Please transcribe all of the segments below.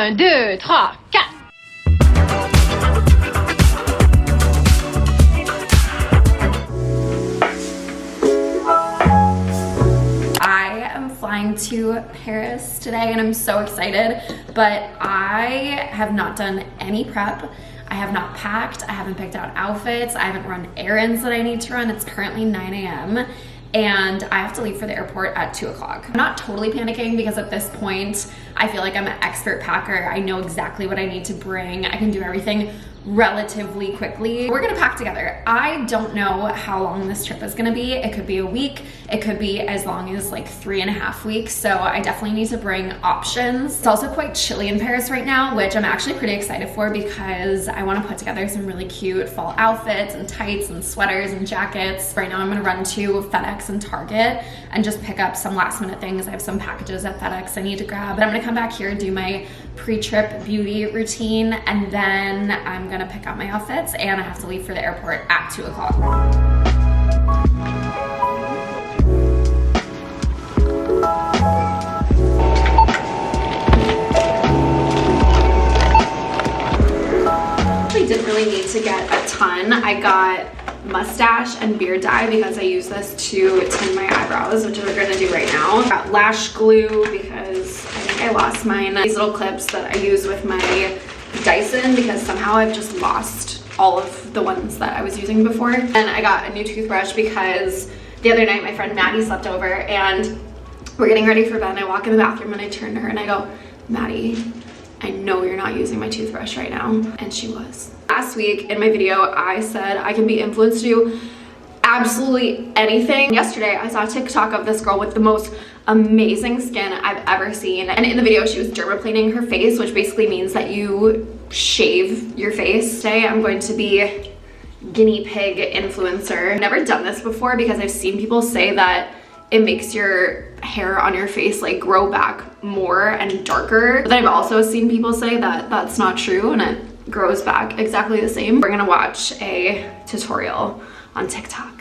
1, 2, 3, 4. Flying to Paris today and I'm so excited, but I have not done any prep. I have not packed, I haven't picked out outfits, I haven't run errands that I need to run. It's currently 9 a.m. and I have to leave for the airport at 2 o'clock. I'm not totally panicking because at this point, I feel like I'm an expert packer. I know exactly what I need to bring. I can do everything relatively quickly. We're gonna pack together. I don't know how long this trip is gonna be. It could be a week. It could be as long as like 3.5 weeks. So I definitely need to bring options. It's also quite chilly in Paris right now, which I'm actually pretty excited for because I wanna put together some really cute fall outfits and tights and sweaters and jackets. Right now I'm gonna run to FedEx and Target and just pick up some last minute things. I have some packages at FedEx I need to grab. But I'm gonna come back here, do my pre-trip beauty routine, and then I'm gonna pick out my outfits and I have to leave for the airport at 2 o'clock. I didn't really need to get a ton. I got mustache and beard dye because I use this to tint my eyebrows, which we're gonna do right now. I got lash glue because I think I lost mine. These little clips that I use with my Dyson because somehow I've just lost all of the ones that I was using before. And I got a new toothbrush because the other night my friend Maddie slept over and we're getting ready for bed and I walk in the bathroom and I turn to her and I go, Maddie, I know you're not using my toothbrush right now. And she was. Last week in my video, I said I can be influenced to do absolutely anything. Yesterday, I saw a TikTok of this girl with the most amazing skin I've ever seen. And in the video, she was dermaplaning her face, which basically means that you shave your face. Today, I'm going to be guinea pig influencer. I've never done this before because I've seen people say that it makes your hair on your face like grow back more and darker. But then I've also seen people say that that's not true and it grows back exactly the same. We're gonna watch a tutorial on TikTok.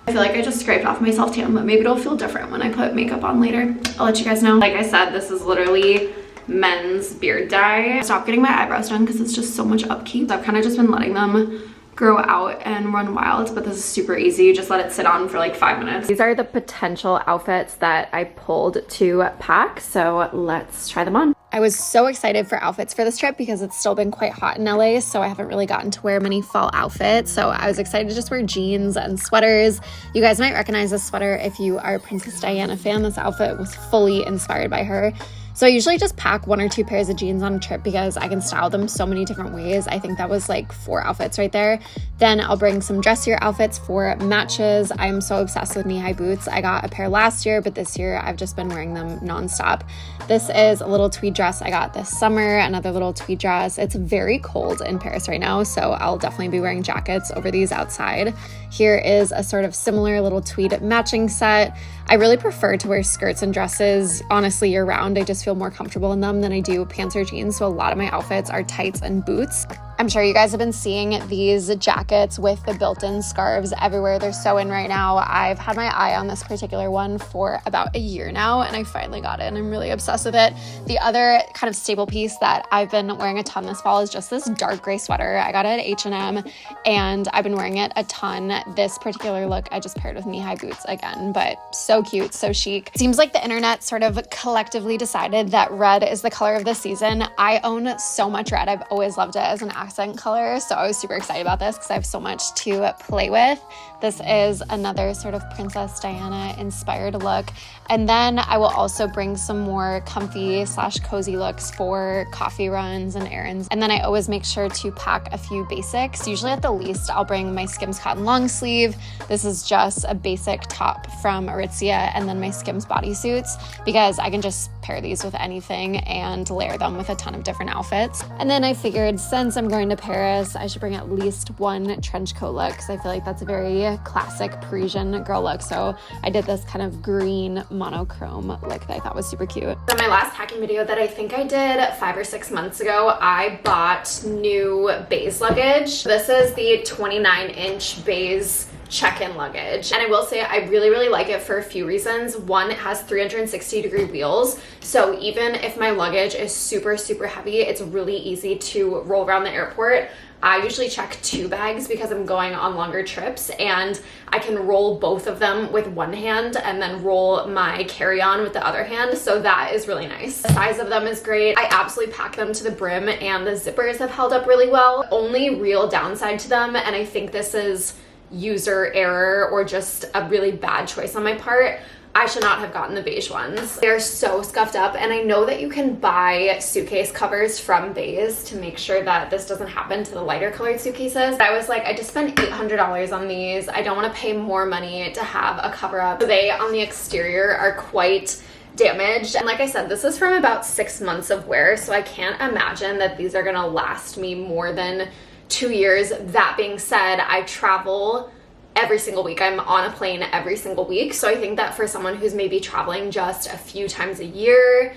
I feel like I just scraped off my self-tan, but maybe it'll feel different when I put makeup on later. I'll let you guys know. Like I said, this is literally men's beard dye. I stopped getting my eyebrows done because it's just so much upkeep. I've kind of just been letting them grow out and run wild, but this is super easy. You just let it sit on for like 5 minutes. These are the potential outfits that I pulled to pack, so let's try them on. I was so excited for outfits for this trip because it's still been quite hot in LA, so I haven't really gotten to wear many fall outfits. So I was excited to just wear jeans and sweaters. You guys might recognize this sweater if you are a Princess Diana fan. This outfit was fully inspired by her. So I usually just pack 1 or 2 pairs of jeans on a trip because I can style them so many different ways. I think that was like 4 outfits right there. Then I'll bring some dressier outfits for matches. I'm so obsessed with knee-high boots. I got a pair last year, but this year I've just been wearing them nonstop. This is a little tweed dress I got this summer, another little tweed dress. It's very cold in Paris right now, so I'll definitely be wearing jackets over these outside. Here is a sort of similar little tweed matching set. I really prefer to wear skirts and dresses, honestly, year round. I just feel more comfortable in them than I do pants or jeans, so a lot of my outfits are tights and boots. I'm sure you guys have been seeing these jackets with the built-in scarves everywhere. They're so in right now. I've had my eye on this particular one for about a year now, and I finally got it, and I'm really obsessed with it. The other kind of staple piece that I've been wearing a ton this fall is just this dark gray sweater. I got it at H&M, and I've been wearing it a ton. This particular look I just paired with knee-high boots again, but so cute, so chic. It seems like the internet sort of collectively decided that red is the color of the season. I own so much red. I've always loved it as an accent color, so I was super excited about this because I have so much to play with. This is another sort of Princess Diana inspired look. And then I will also bring some more comfy / cozy looks for coffee runs and errands. And then I always make sure to pack a few basics. Usually at the least, I'll bring my Skims cotton long sleeve. This is just a basic top from Aritzia, and then my Skims bodysuits because I can just pair these with anything and layer them with a ton of different outfits. And then I figured since I'm going to Paris, I should bring at least one trench coat look because I feel like that's a very classic Parisian girl look. So I did this kind of green monochrome look that I thought was super cute. So my last packing video that I think I did 5 or 6 months ago, I bought new beis luggage. This is the 29-inch beis check-in luggage. And I will say I really like it for a few reasons. One, it has 360-degree wheels, so even if my luggage is super heavy, it's really easy to roll around the airport. I usually check 2 bags because I'm going on longer trips, and I can roll both of them with one hand and then roll my carry-on with the other hand, so that is really nice. The size of them is great. I absolutely pack them to the brim, and the zippers have held up really well. Only real downside to them, and I think this is user error or just a really bad choice on my part, I should not have gotten the beige ones. They're so scuffed up, and I know that you can buy suitcase covers from beis to make sure that this doesn't happen to the lighter colored suitcases. I was like, I just spent $800 on these. I don't want to pay more money to have a cover up. They on the exterior are quite damaged, and like I said, this is from about 6 months of wear, so I can't imagine that these are gonna last me more than 2 years. That being said, I travel every single week. I'm on a plane every single week. So I think that for someone who's maybe traveling just a few times a year,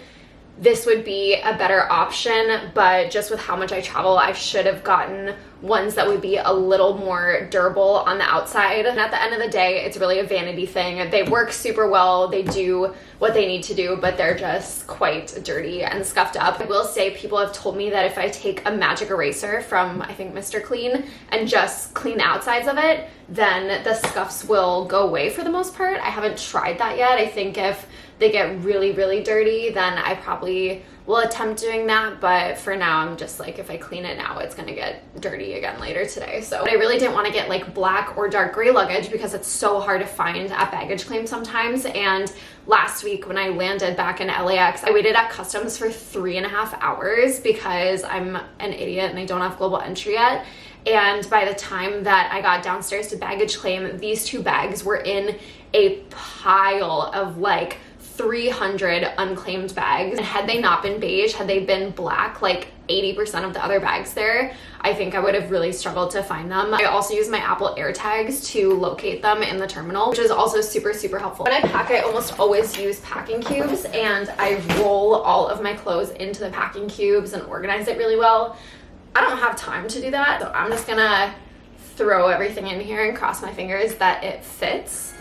this would be a better option. But just with how much I travel, I should have gotten ones that would be a little more durable on the outside. And at the end of the day, it's really a vanity thing. They work super well. They do what they need to do, but they're just quite dirty and scuffed up. I will say, people have told me that if I take a magic eraser from, I think, Mr. Clean, and just clean the outsides of it, then the scuffs will go away for the most part. I haven't tried that yet. I think if they get really dirty, then I probably will attempt doing that, but for now I'm just like, if I clean it now, it's gonna get dirty again later today. So I really didn't want to get like black or dark gray luggage because it's so hard to find at baggage claim sometimes. And last week when I landed back in LAX, I waited at customs for 3.5 hours because I'm an idiot and I don't have global entry yet. And by the time that I got downstairs to baggage claim, these 2 bags were in a pile of like 300 unclaimed bags. And had they not been beige, had they been black, like 80% of the other bags there, I think I would have really struggled to find them. I also use my Apple AirTags to locate them in the terminal, which is also super helpful. When I pack, I almost always use packing cubes, and I roll all of my clothes into the packing cubes and organize it really well. I don't have time to do that, so I'm just gonna throw everything in here and cross my fingers that it fits.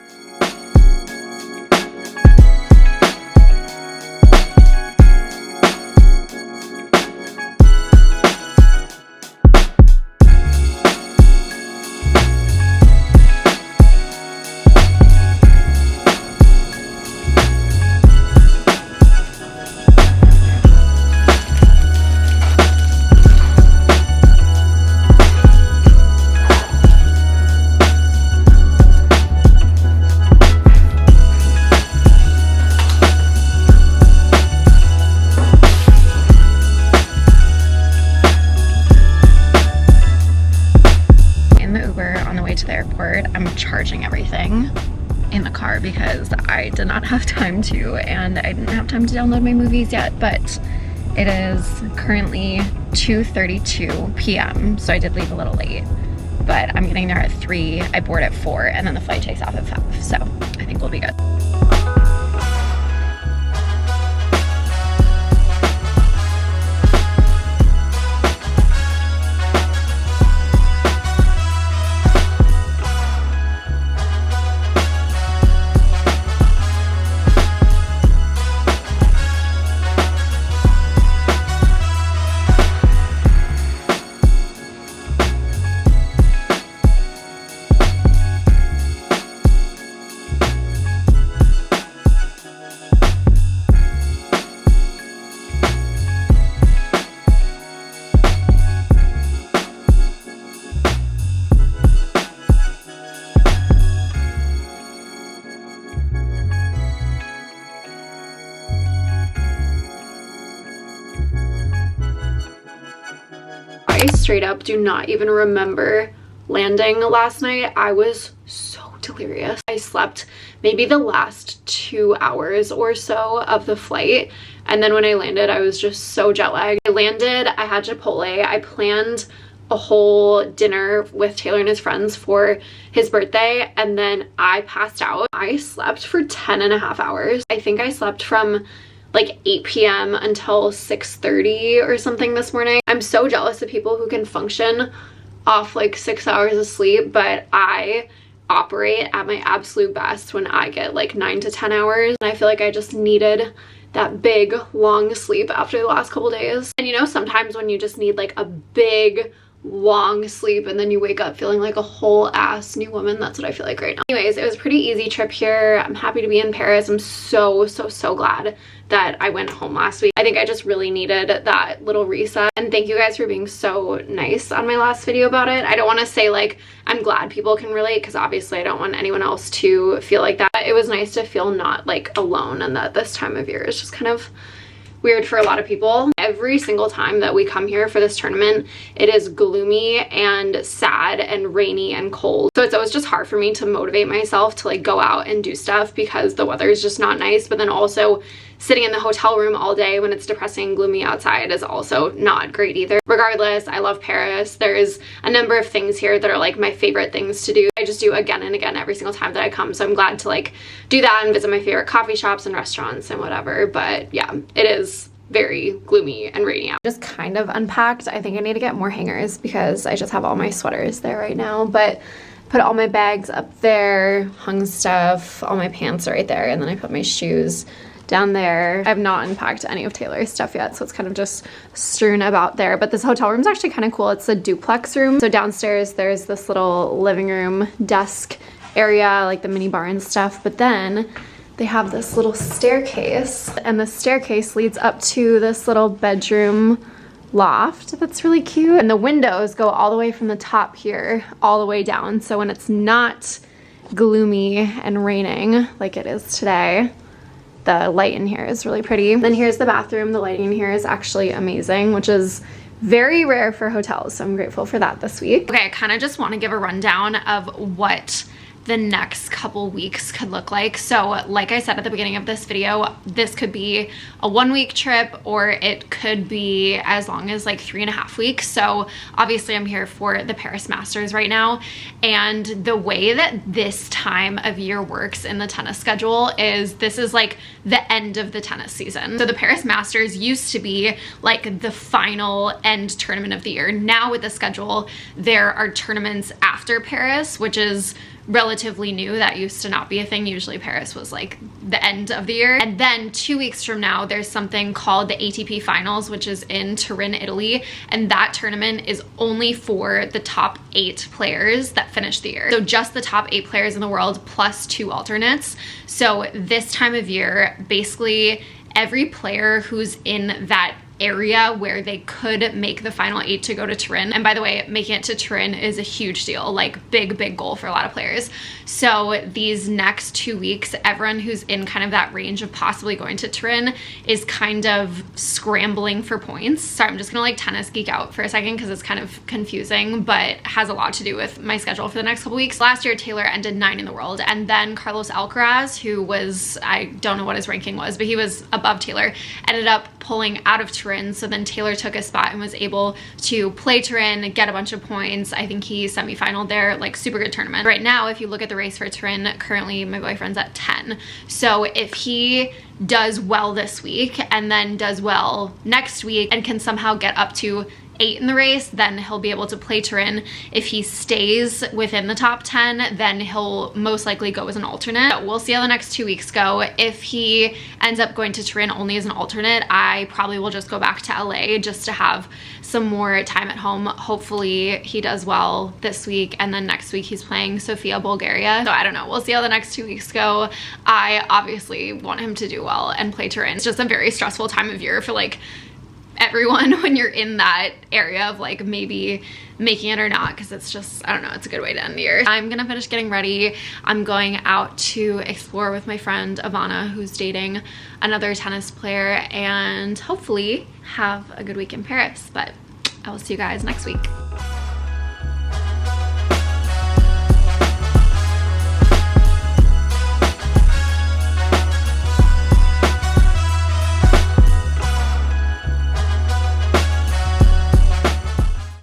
I'm charging everything in the car because I did not have time to, and I didn't have time to download my movies yet, but it is currently 2:32 p.m. so I did leave a little late, but I'm getting there at 3, I board at 4, and then the flight takes off at 5, so I think we'll be good. I straight up do not even remember landing last night. I was so delirious. I slept maybe the last 2 hours or so of the flight, and then when I landed, I was just so jet lagged. I landed, I had Chipotle. I planned a whole dinner with Taylor and his friends for his birthday, and then I passed out. I slept for 10.5 hours. I think I slept from like 8 p.m. until 6:30 or something this morning. I'm so jealous of people who can function off like 6 hours of sleep, but I operate at my absolute best when I get like 9 to 10 hours. And I feel like I just needed that big long sleep after the last couple days. And you know, sometimes when you just need like a big long sleep and then you wake up feeling like a whole ass new woman, that's what I feel like right now. Anyways, it was a pretty easy trip here. I'm happy to be in Paris. I'm so glad that I went home last week. I think I just really needed that little reset. And thank you guys for being so nice on my last video about it. I don't want to say like I'm glad people can relate, because obviously I don't want anyone else to feel like that. It was nice to feel not like alone, and that this time of year is just kind of weird for a lot of people. Every single time that we come here for this tournament, it is gloomy and sad and rainy and cold. So it's always just hard for me to motivate myself to like go out and do stuff because the weather is just not nice. But then also sitting in the hotel room all day when it's depressing and gloomy outside is also not great either. Regardless, I love Paris. There's a number of things here that are like my favorite things to do. I just do again and again every single time that I come. So I'm glad to like do that and visit my favorite coffee shops and restaurants and whatever. But yeah, it is very gloomy and rainy out. Just kind of unpacked. I think I need to get more hangers because I just have all my sweaters there right now. But put all my bags up there, hung stuff, all my pants are right there, and then I put my shoes down there. I've not unpacked any of Taylor's stuff yet, so it's kind of just strewn about there. But this hotel room is actually kind of cool. It's a duplex room. So downstairs there's this little living room desk area, like the mini bar and stuff. But then they have this little staircase, and the staircase leads up to this little bedroom loft that's really cute. And the windows go all the way from the top here all the way down. So when it's not gloomy and raining like it is today, the light in here is really pretty. Then here's the bathroom. The lighting in here is actually amazing, which is very rare for hotels, so I'm grateful for that this week. Okay, I kind of just want to give a rundown of what the next couple weeks could look like. So like I said at the beginning of this video, this could be a 1-week trip, or it could be as long as like 3.5 weeks. So obviously I'm here for the Paris Masters right now, and the way that this time of year works in the tennis schedule is this is like the end of the tennis season. So the Paris Masters used to be like the final end tournament of the year. Now with the schedule, there are tournaments after Paris, which is relatively new. That used to not be a thing. Usually Paris was like the end of the year. And then 2 weeks from now, there's something called the ATP Finals, which is in Turin, Italy. And that tournament is only for the top 8 players that finish the year. So just the top 8 players in the world plus 2 alternates. So this time of year, basically every player who's in that area where they could make the final 8 to go to Turin. And by the way, making it to Turin is a huge deal, like big goal for a lot of players. So these next 2 weeks, everyone who's in kind of that range of possibly going to Turin is kind of scrambling for points. Sorry, I'm just gonna like tennis geek out for a second because it's kind of confusing, but has a lot to do with my schedule for the next couple weeks. Last year, Taylor ended 9 in the world, and then Carlos Alcaraz, who was, I don't know what his ranking was, but he was above Taylor, ended up pulling out of Turin. So then Taylor took a spot and was able to play Turin, get a bunch of points. I think he semifinaled there, like super good tournament. Right now, if you look at the race for Turin, currently my boyfriend's at 10. So if he does well this week and then does well next week and can somehow get up to 8 in the race, then he'll be able to play Turin. If he stays within the top 10, then he'll most likely go as an alternate. So we'll see how the next 2 weeks go. If he ends up going to Turin only as an alternate, I probably will just go back to LA just to have some more time at home. Hopefully he does well this week, and then next week he's playing Sofia, Bulgaria. So I don't know, we'll see how the next 2 weeks go. I obviously want him to do well and play Turin. It's just a very stressful time of year for like everyone when you're in that area of like maybe making it or not, because it's just, I don't know, it's a good way to end the year. I'm gonna finish getting ready. I'm going out to explore with my friend Ivana, who's dating another tennis player, and hopefully have a good week in Paris. But I will see you guys next week.